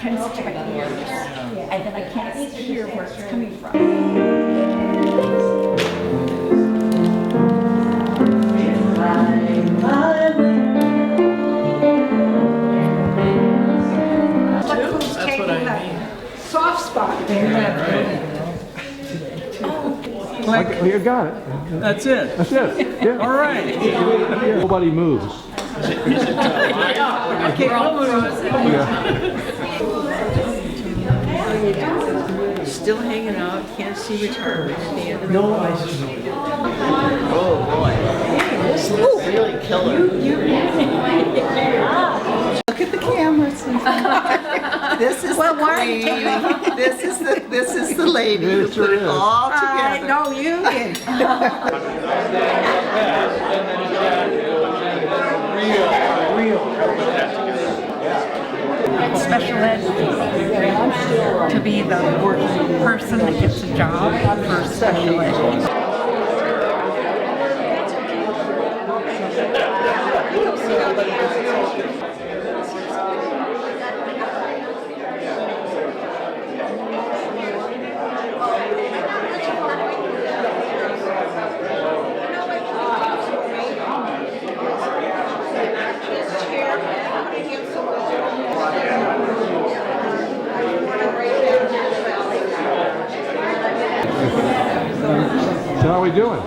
kind of stick to my ears, and then I can't hear where it's coming from. That's what I mean. Soft spot there. Okay, you got it. That's it. That's it. Yeah. All right. Nobody moves. I can't Still hanging out, can't see retirement at the end of the Oh boy. This looks really killer. Look at the cameras. This is the queen. This is the lady who put it all together. No, you did. Special ed to be the person that gets a job for special ed. So how are we doing?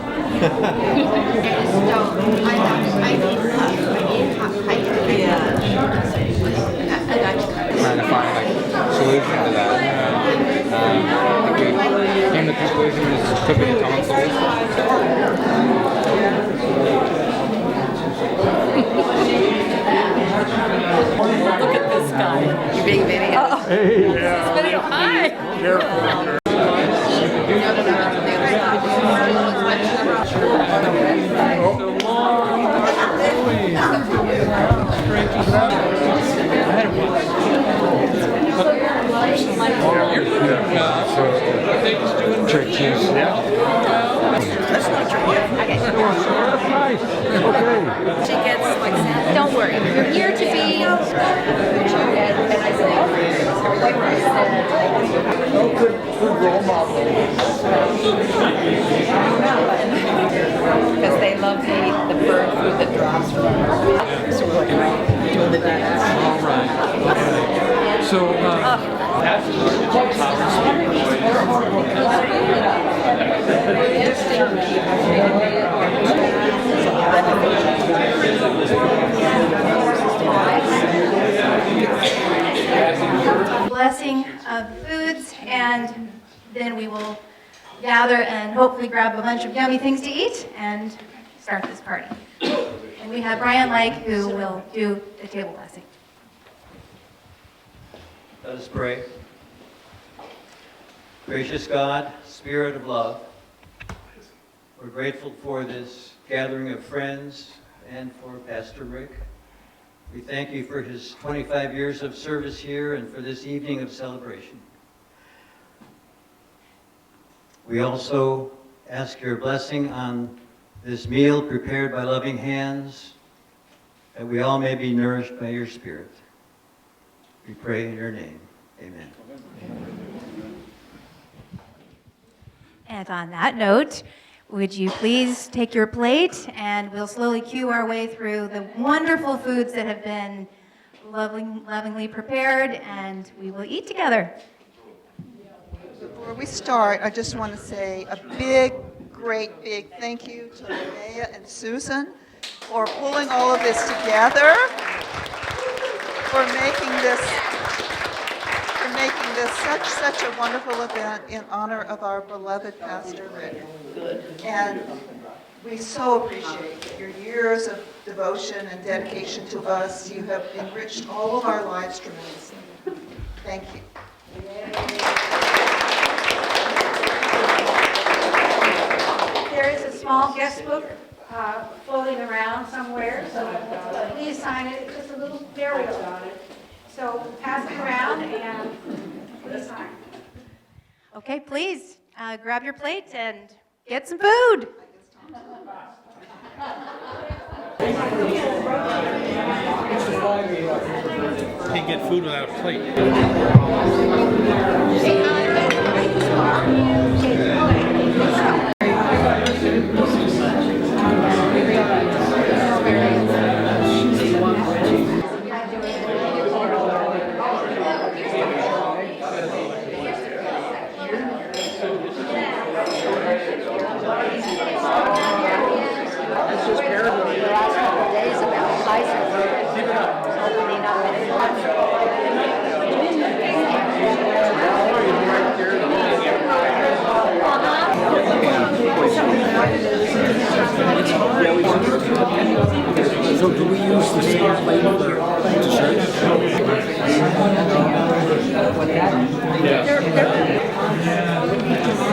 Trying to find like a solution to that. I think we came to the conclusion this could be a tonsils. Look at this guy. You're being video. Hey. Hi. Churches. That's not true. Nice. Okay. She gets like that. Don't worry, you're here to be. Because they love to eat the bird food that drops from them. So we're like doing the dance. All right. So, Blessing of foods, and then we will gather and hopefully grab a bunch of yummy things to eat and start this party. And we have Brian Lake who will do the table blessing. Let us pray. Gracious God, Spirit of love, we're grateful for this gathering of friends and for Pastor Rick. We thank you for his 25 years of service here and for this evening of celebration. We also ask your blessing on this meal prepared by loving hands, that we all may be nourished by your Spirit. We pray in your name. Amen. And on that note, would you please take your plate, and we'll slowly cue our way through the wonderful foods that have been lovingly prepared, and we will eat together. Before we start, I just want to say a big, great, big thank you to Linnea and Susan for pulling all of this together, for making this such a wonderful event in honor of our beloved Pastor Rick. And we so appreciate your years of devotion and dedication to us. You have enriched all of our lives tremendously. Thank you. There is a small guest book floating around somewhere, so please sign it. It's just a little burial on it. So pass it around and please sign. Okay, please grab your plate and get some food. it's the flag Can't get food without a plate. So do we use the same plate for dessert?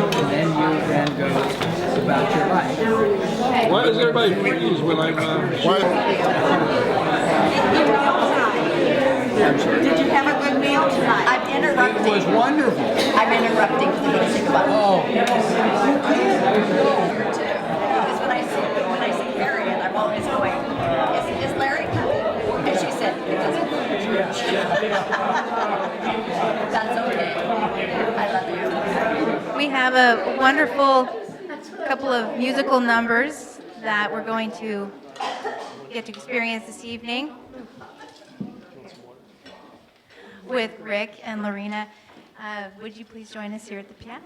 And then you then go about your life. Why does everybody freeze when I'm, Did you have a good meal tonight? I'm interrupting. It was wonderful. I'm interrupting the music about Oh. Because when I see Harriet, I'm always going, is Larry coming? And she said, it doesn't That's okay. I love you. We have a wonderful couple of musical numbers that we're going to get to experience this evening with Rick and Lorena. Would you please join us here at the piano?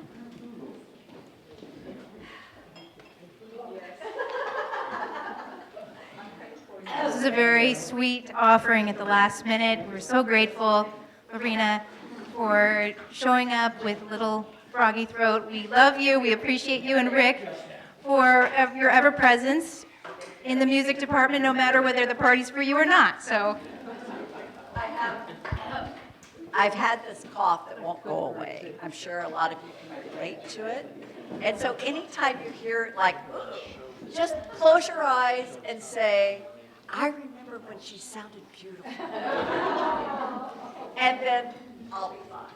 This is a very sweet offering at the last minute. We're so grateful, Lorena, for showing up with little froggy throat. We love you. We appreciate you, and Rick, for your ever-presence in the music department, no matter whether the party's for you or not. So, I've had this cough that won't go away. I'm sure a lot of you can relate to it. And so anytime you hear it like, ugh, just close your eyes and say, I remember when she sounded beautiful. And then I'll be fine.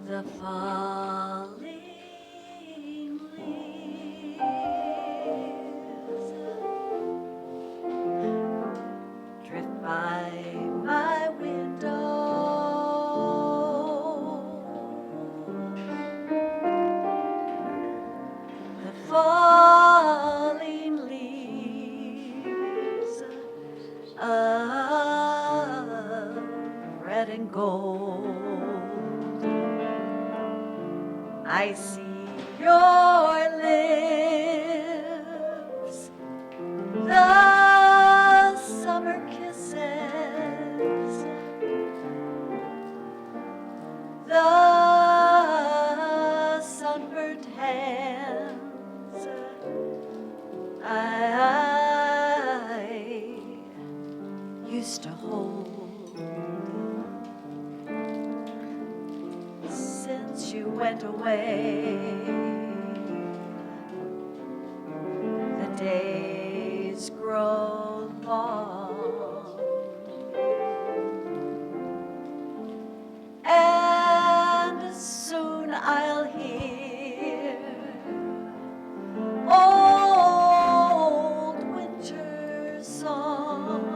The falling leaves drift by my window. The falling leaves of red and gold. I see your lips, the summer kisses, the sunburned hands I used to hold. Since you went away, the days grow long, and soon I'll hear old winter song,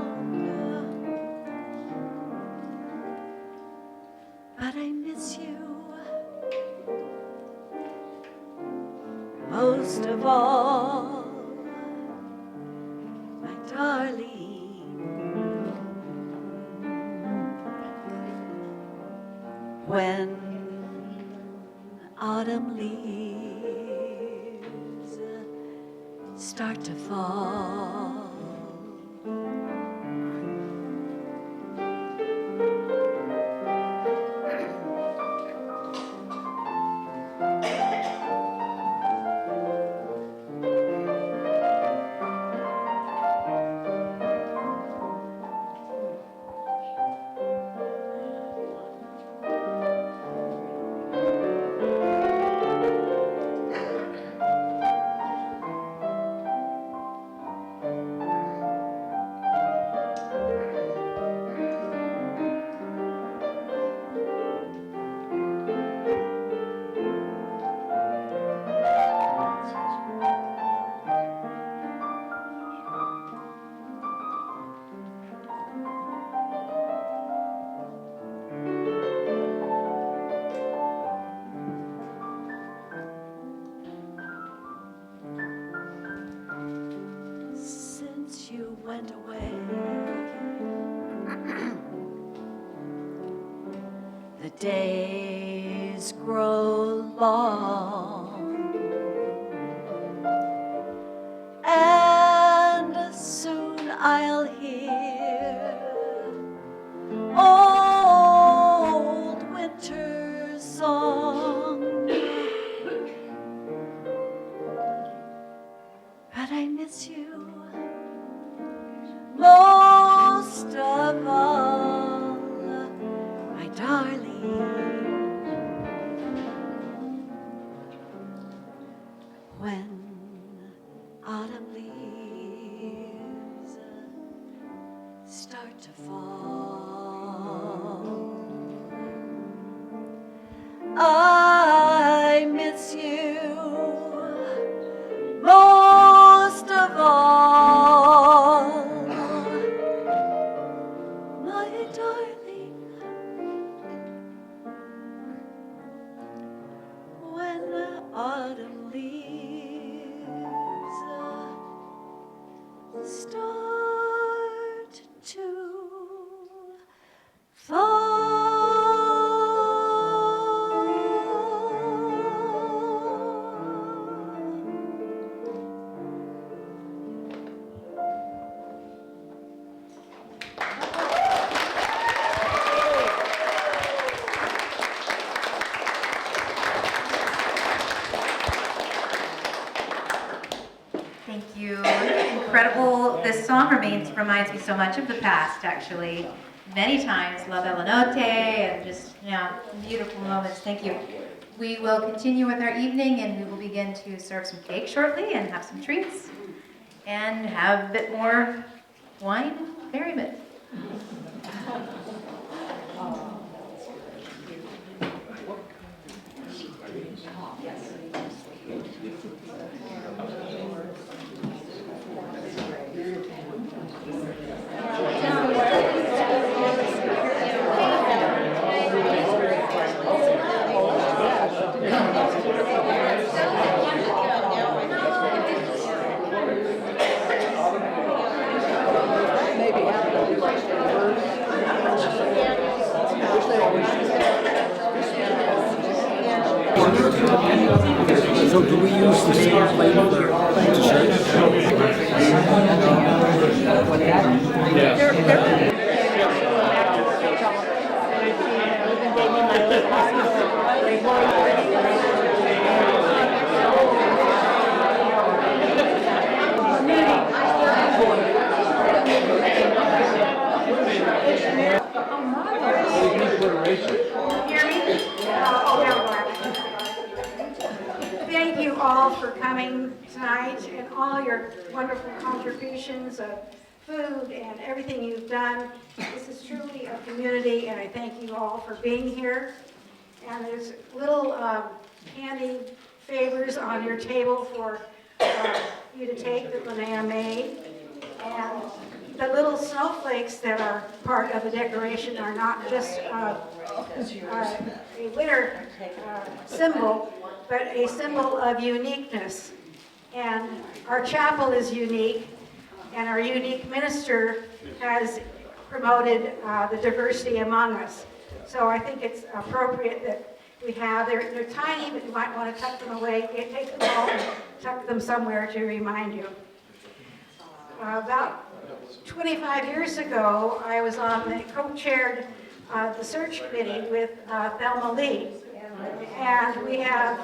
but I miss you most of all, my darling. When autumn leaves start to fall, went away. The days grow long, and soon I'll hear old winter's song. But I miss you most of all, my darling. When autumn leaves start to fall, I miss you most of all, my darling. When autumn leaves start to Thank you. Incredible. This song reminds me so much of the past, actually. Many times, La Bella Notte, and just, beautiful moments. Thank you. We will continue with our evening, and we will begin to serve some cake shortly and have some treats and have a bit more wine and merriment. So do we use the same plate to serve? Thank you all for coming tonight and all your wonderful contributions of food and everything you've done. This is truly a community, and I thank you all for being here. And there's little candy favors on your table for you to take that Linnea made. And the little snowflakes that are part of the decoration are not just a winter symbol, but a symbol of uniqueness. And our chapel is unique, and our unique minister has promoted the diversity among us. So I think it's appropriate that we have, they're tiny, but you might want to tuck them away. Take them all and tuck them somewhere to remind you. About 25 years ago, I was co-chaired the search committee with Thelma Lee. And we have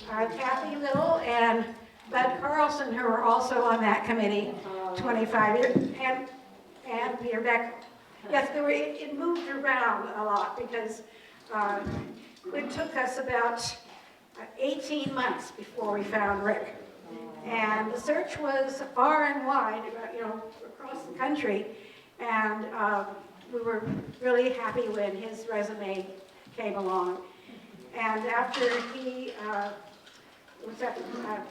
Kathy Little and Bud Carlson, who are also on that committee 25 years, and Peter Beck. Yes, it moved around a lot because it took us about 18 months before we found Rick. And the search was far and wide, across the country. And we were really happy when his resume came along. And after he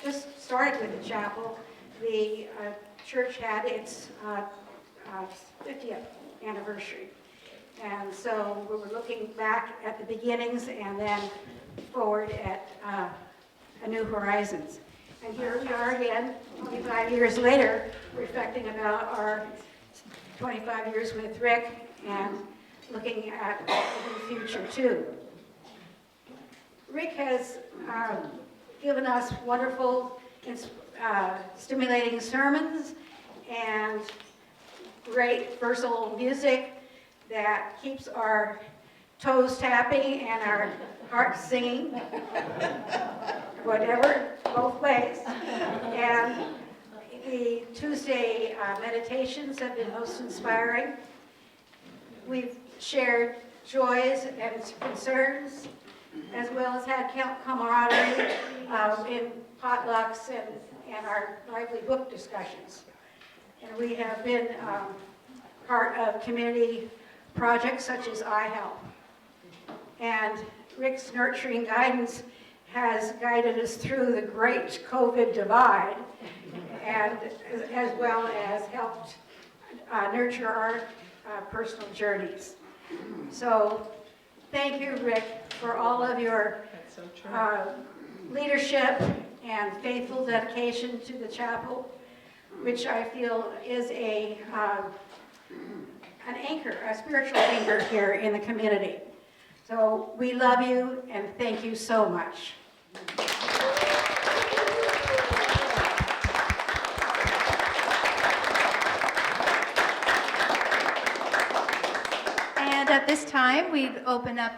just started with the chapel, the church had its 50th anniversary. And so we were looking back at the beginnings and then forward at A New Horizons. And here we are again, 25 years later, reflecting about our 25 years with Rick and looking at the future too. Rick has given us wonderful, stimulating sermons and great versatile music that keeps our toes tapping and our hearts singing, whatever, both ways. And the Tuesday meditations have been most inspiring. We've shared joys and concerns, as well as had camaraderie in potlucks and our lively book discussions. And we have been part of community projects such as iHelp. And Rick's nurturing guidance has guided us through the great COVID divide, and as well as helped nurture our personal journeys. So thank you, Rick, for all of your leadership and faithful dedication to the chapel, which I feel is an anchor, a spiritual anchor here in the community. So we love you and thank you so much. And at this time, we open up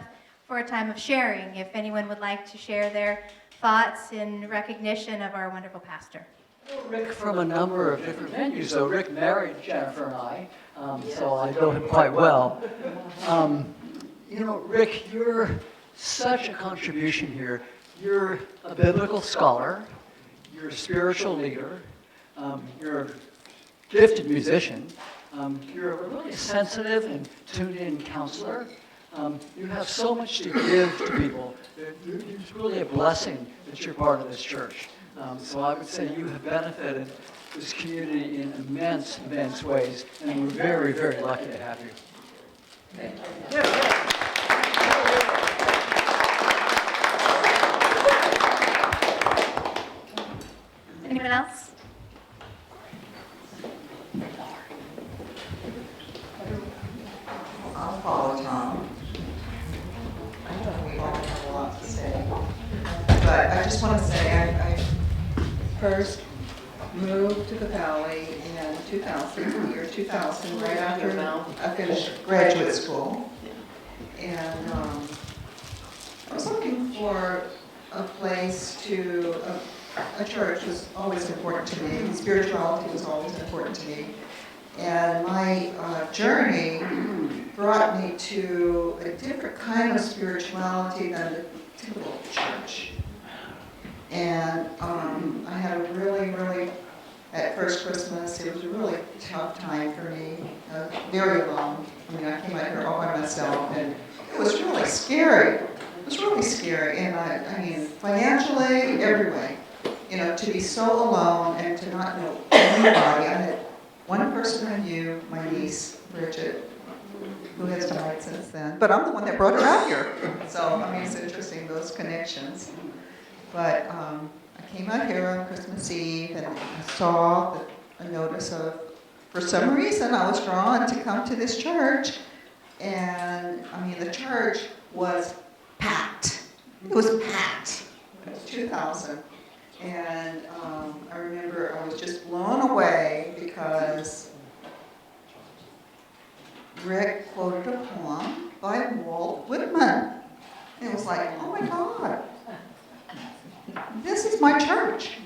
for a time of sharing, if anyone would like to share their thoughts in recognition of our wonderful pastor. Rick from a number of different venues. So Rick married Jennifer and I, so I know him quite well. You know, Rick, you're such a contribution here. You're a biblical scholar, you're a spiritual leader, you're a gifted musician, you're a really sensitive and tuned-in counselor. You have so much to give to people. It's really a blessing that you're part of this church. So I would say you have benefited this community in immense, immense ways, and we're very, very lucky to have you. Thank you. Anyone else? I'll follow Tom. I know we all have a lot to say. But I just want to say I first moved to the Valley in 2000, the year 2000, right after I finished graduate school. And I was looking for a place to, a church was always important to me. Spirituality was always important to me. And my journey brought me to a different kind of spirituality than the typical church. And I had a really, at first Christmas, it was a really tough time for me, very long. I mean, I came out here all by myself, and it was really scary. It was really scary, and I mean, financially, every way. You know, to be so alone and to not know anybody. I had one person I knew, my niece, Bridget, who has died since then. But I'm the one that brought her out here. So, I mean, it's interesting, those connections. But I came out here on Christmas Eve and I saw a notice of, for some reason, I was drawn to come to this church. And, I mean, the church was packed. It was packed. It was 2000. And I remember I was just blown away because Rick quoted a poem by Walt Whitman. And it was like, oh my God, this is my church.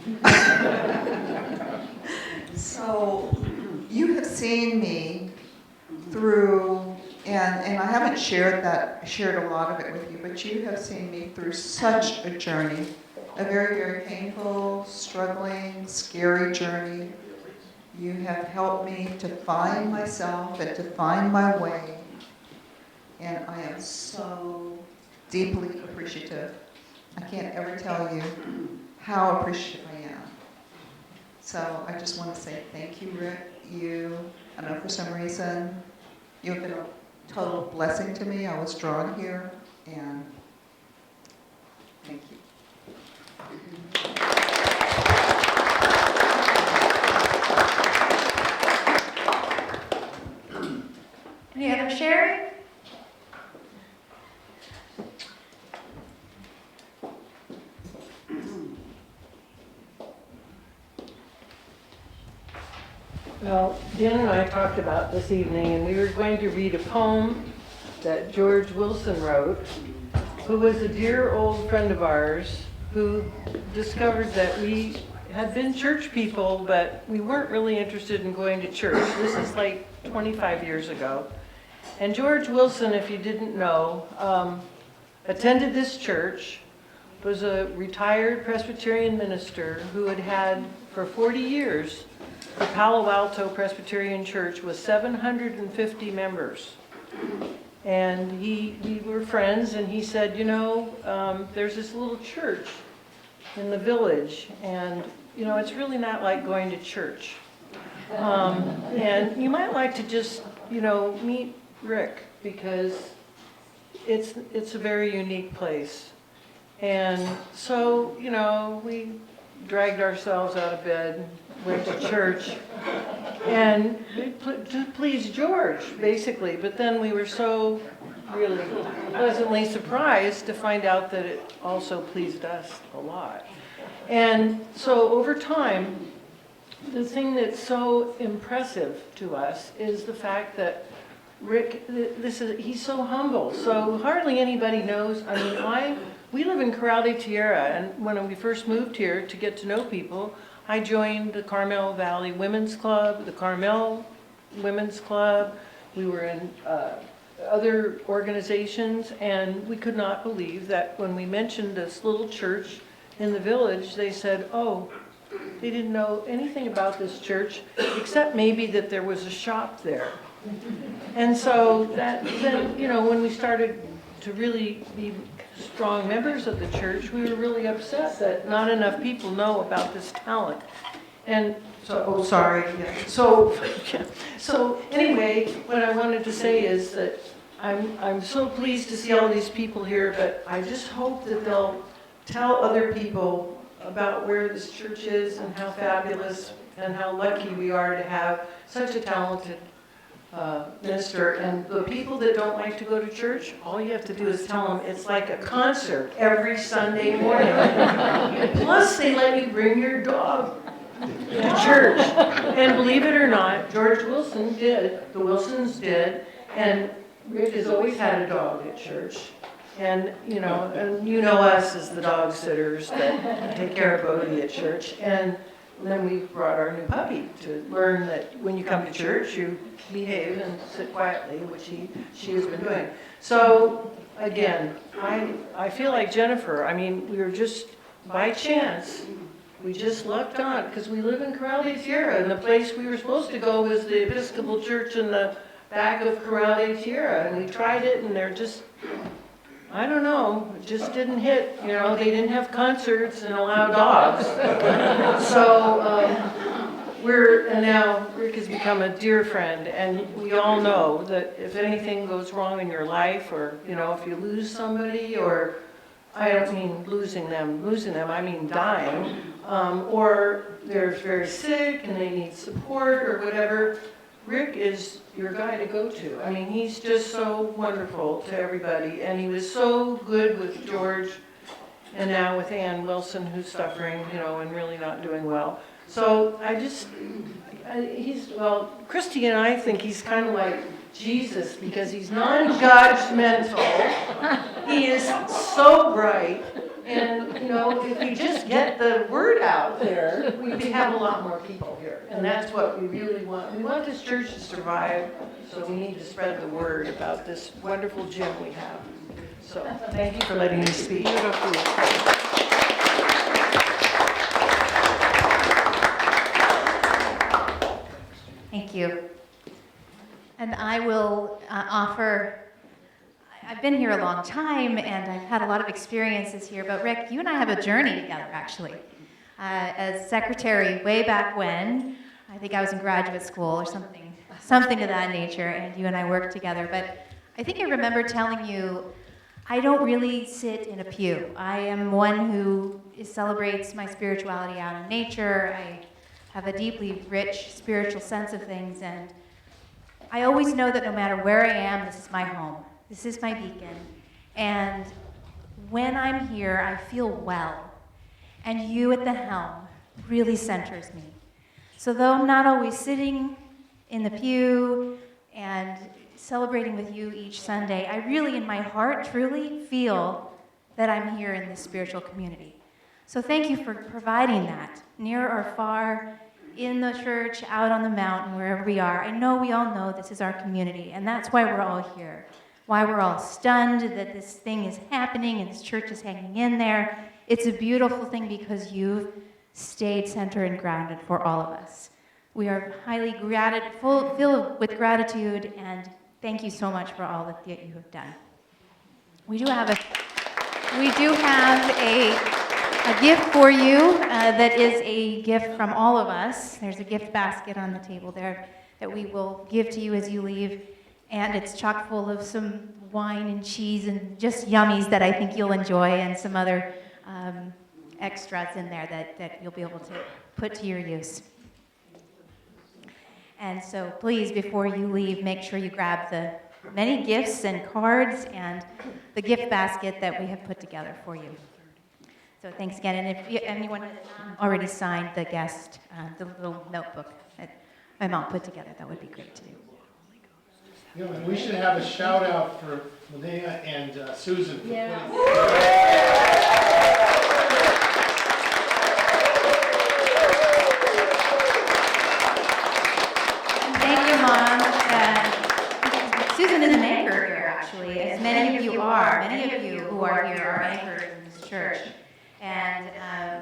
So you have seen me through, and I haven't shared a lot of it with you, but you have seen me through such a journey. A very, very painful, struggling, scary journey. You have helped me to find myself and to find my way. And I am so deeply appreciative. I can't ever tell you how appreciative I am. So I just want to say thank you, Rick. I know for some reason, you've been a total blessing to me. I was drawn here, and thank you. Well, Jen and I talked about this evening, and we were going to read a poem that George Wilson wrote, who was a dear old friend of ours who discovered that we had been church people, but we weren't really interested in going to church. This is like 25 years ago. And George Wilson, if you didn't know, attended this church, was a retired Presbyterian minister who had had for 40 years the Palo Alto Presbyterian Church with 750 members. And we were friends, and he said, you know, there's this little church in the village, and you know, it's really not like going to church. And you might like to just, you know, meet Rick, because it's a very unique place. And so, you know, we dragged ourselves out of bed, went to church, and to please George, basically. But then we were so really pleasantly surprised to find out that it also pleased us a lot. And so over time, the thing that's so impressive to us is the fact that Rick, he's so humble. So hardly anybody knows. I mean, we live in Corral de Tierra, and when we first moved here to get to know people, I joined the Carmel Valley Women's Club, the Carmel Women's Club. We were in other organizations, and we could not believe that when we mentioned this little church in the village, they said, oh, they didn't know anything about this church, except maybe that there was a shop there. And so then, you know, when we started to really be strong members of the church, we were really upset that not enough people know about this talent. And so, oh, sorry. Yeah. So anyway, what I wanted to say is that I'm so pleased to see all these people here, but I just hope that they'll tell other people about where this church is and how fabulous and how lucky we are to have such a talented minister. And the people that don't like to go to church, all you have to do is tell them it's like a concert every Sunday morning. Plus, they let you bring your dog to church. And believe it or not, George Wilson did, the Wilsons did, and Rick has always had a dog at church. And you know us as the dog sitters that take care of Bodie at church. And then we brought our new puppy to learn that when you come to church, you behave and sit quietly, which she has been doing. So again, I feel like Jennifer. I mean, we were just by chance. We just lucked on because we live in Corral de Tierra, and the place we were supposed to go was the Episcopal Church in the back of Corral de Tierra, and we tried it, and they're just, I don't know, it just didn't hit. You know, they didn't have concerts and allow dogs. So and now Rick has become a dear friend, and we all know that if anything goes wrong in your life, or you know, if you lose somebody, or I don't mean losing them, I mean dying, or they're very sick and they need support or whatever, Rick is your guy to go to. I mean, he's just so wonderful to everybody, and he was so good with George, and now with Ann Wilson, who's suffering, you know, and really not doing well. So Christy and I think he's kind of like Jesus, because he's non-judgmental. He is so bright. And, you know, if we just get the word out there, we'd have a lot more people here. And that's what we really want. We want this church to survive, so we need to spread the word about this wonderful gym we have. So thank you for letting me speak. Thank you. And I will offer, I've been here a long time and I've had a lot of experiences here, but Rick, you and I have a journey together actually. As secretary way back when, I think I was in graduate school or something of that nature, and you and I worked together. But I think I remember telling you, I don't really sit in a pew. I am one who celebrates my spirituality out in nature. I have a deeply rich spiritual sense of things, and I always know that no matter where I am, this is my home. This is my beacon. And when I'm here, I feel well. And you at the helm really centers me. So though I'm not always sitting in the pew and celebrating with you each Sunday, I really, in my heart, truly feel that I'm here in this spiritual community. So thank you for providing that, near or far, in the church, out on the mountain, wherever we are. I know we all know this is our community, and that's why we're all here, why we're all stunned that this thing is happening and this church is hanging in there. It's a beautiful thing because you've stayed centered and grounded for all of us. We are highly filled with gratitude, and thank you so much for all that you have done. We do have a gift for you that is a gift from all of us. There's a gift basket on the table there that we will give to you as you leave, and it's chock full of some wine and cheese and just yummies that I think you'll enjoy, and some other extras in there that you'll be able to put to your use. And so please, before you leave, make sure you grab the many gifts and cards and the gift basket that we have put together for you. So thanks again. And if anyone has already signed the guest, the little notebook that my mom put together, that would be great to do. You know, we should have a shout out for Linnea and Susan. Thank you, Mom. Susan is an anchor here, actually, as many of you are. Many of you who are here are anchors in this church. And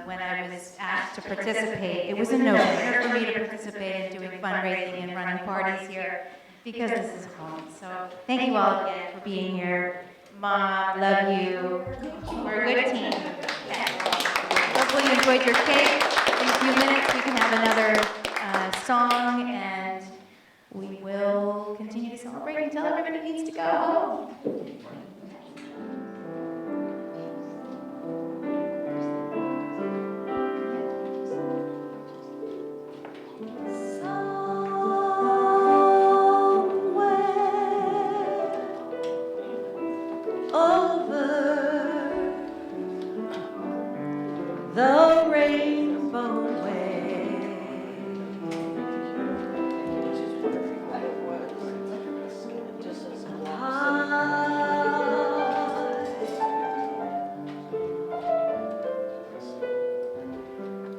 when I was asked to participate, it was a no-brainer for me to participate in doing fundraising and running parties here because this is home. So thank you all again for being here. Mom, love you. We're a good team. Yeah. Hopefully you enjoyed your cake. In a few minutes we can have another song, and we will continue to celebrate until everybody needs to go home. The rainbow way.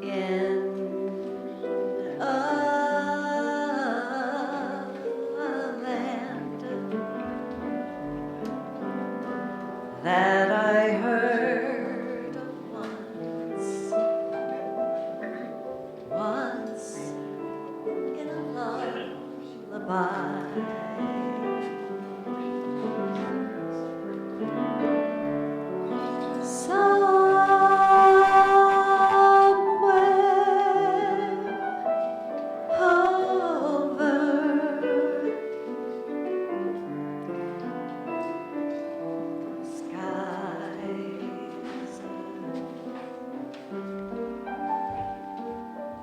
In a land that I heard of once in a lullaby.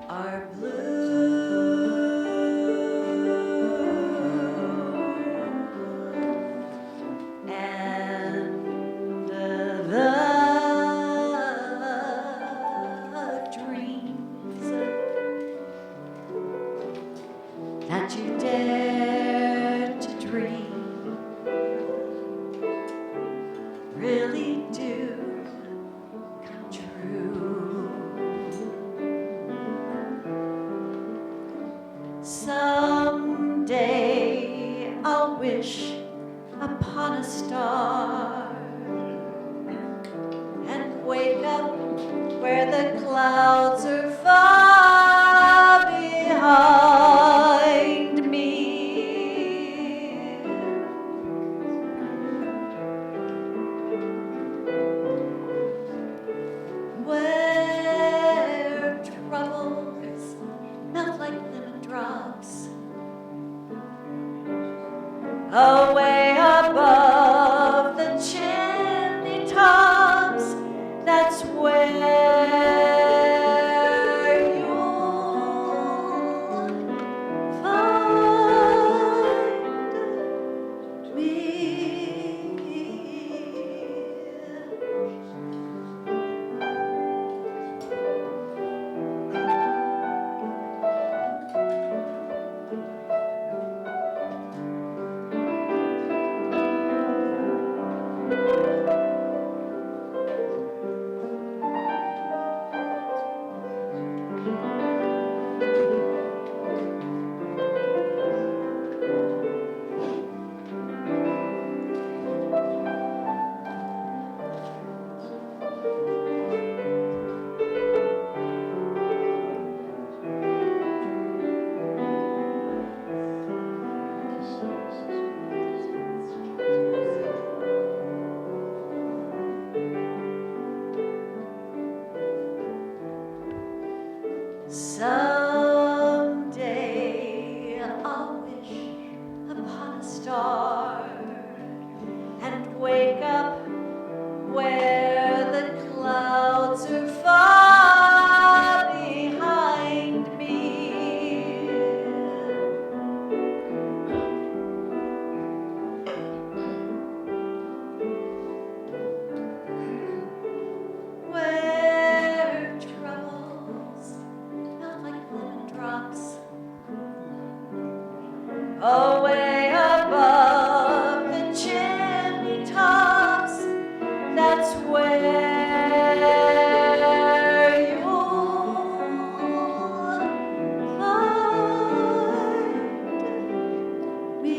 Are blue, and the dreams that you dare to dream really do come true. Someday I'll wish upon a star and wake up where the clouds are far behind me. Where troubles melt like lemon drops away above the chimney tops. That's where you'll find me. star and wake up where the clouds are far behind me. Where troubles melt like lemon drops away above the chimney tops, that's where you'll find me.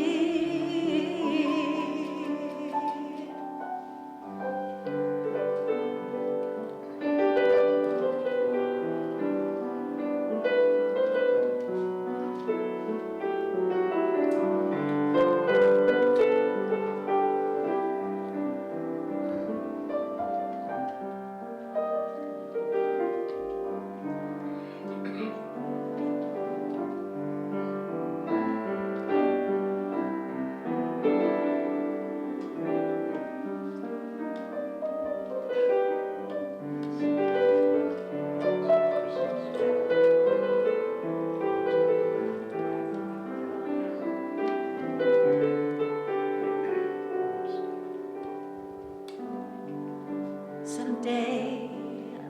Someday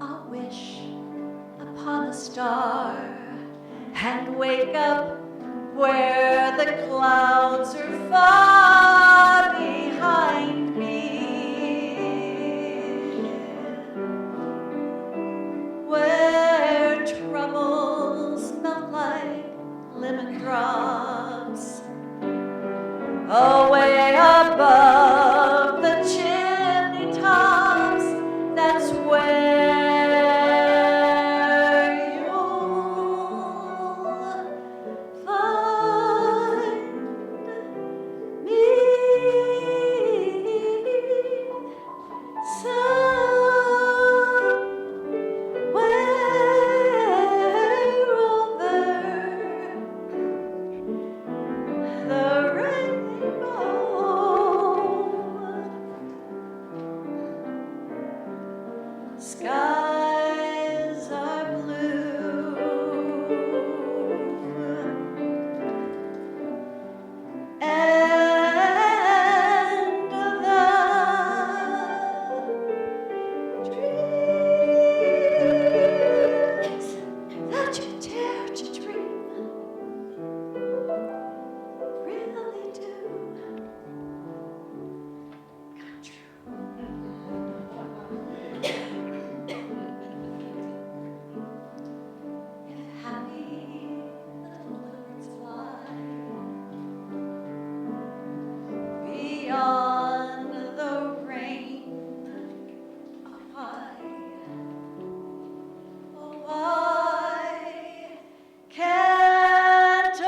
I'll wish upon a star and wake up where the clouds are far behind me. Where troubles melt like lemon drops away above the chimney tops, that's where you'll find me. Somewhere over the rainbow, skies are blue, and the dreams that you dare to dream really do come true. If happy little birds fly beyond the rain up high, oh, why can't I?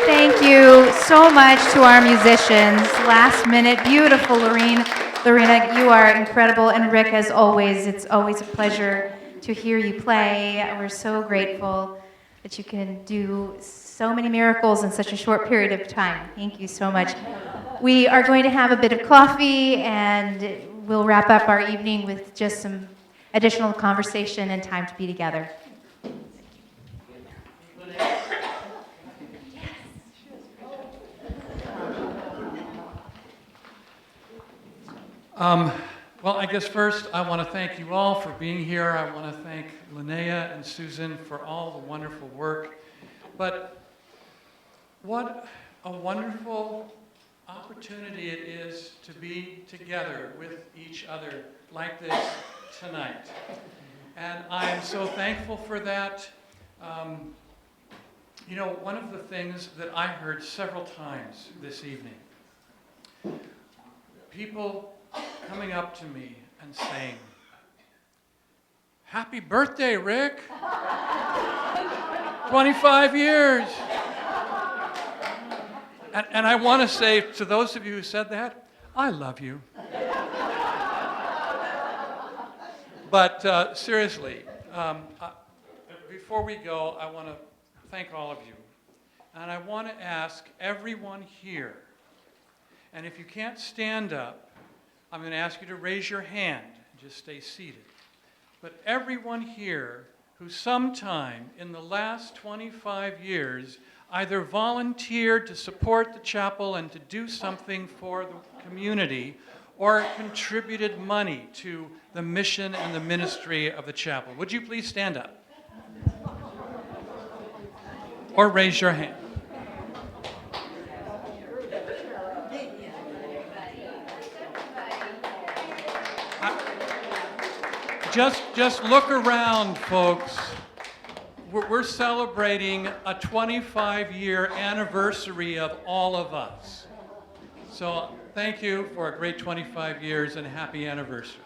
Thank you so much to our musicians. Last minute, beautiful Lorena, you are incredible. And Rick, as always, it's always a pleasure to hear you play. We're so grateful that you can do so many miracles in such a short period of time. Thank you so much. We are going to have a bit of coffee, and we'll wrap up our evening with just some additional conversation and time to be together. Well, I guess first I want to thank you all for being here. I want to thank Linnea and Susan for all the wonderful work. But what a wonderful opportunity it is to be together with each other like this tonight. And I am so thankful for that. You know, one of the things that I heard several times this evening, people coming up to me and saying, "Happy birthday, Rick. 25 years. And I want to say to those of you who said that, I love you. But seriously, before we go, I want to thank all of you. And I want to ask everyone here, and if you can't stand up, I'm going to ask you to raise your hand and just stay seated. But everyone here who sometime in the last 25 years either volunteered to support the chapel and to do something for the community or contributed money to the mission and the ministry of the chapel. Would you please stand up? Or raise your hand. Just look around, folks. We're celebrating a 25-year anniversary of all of us. So thank you for a great 25 years and happy anniversary.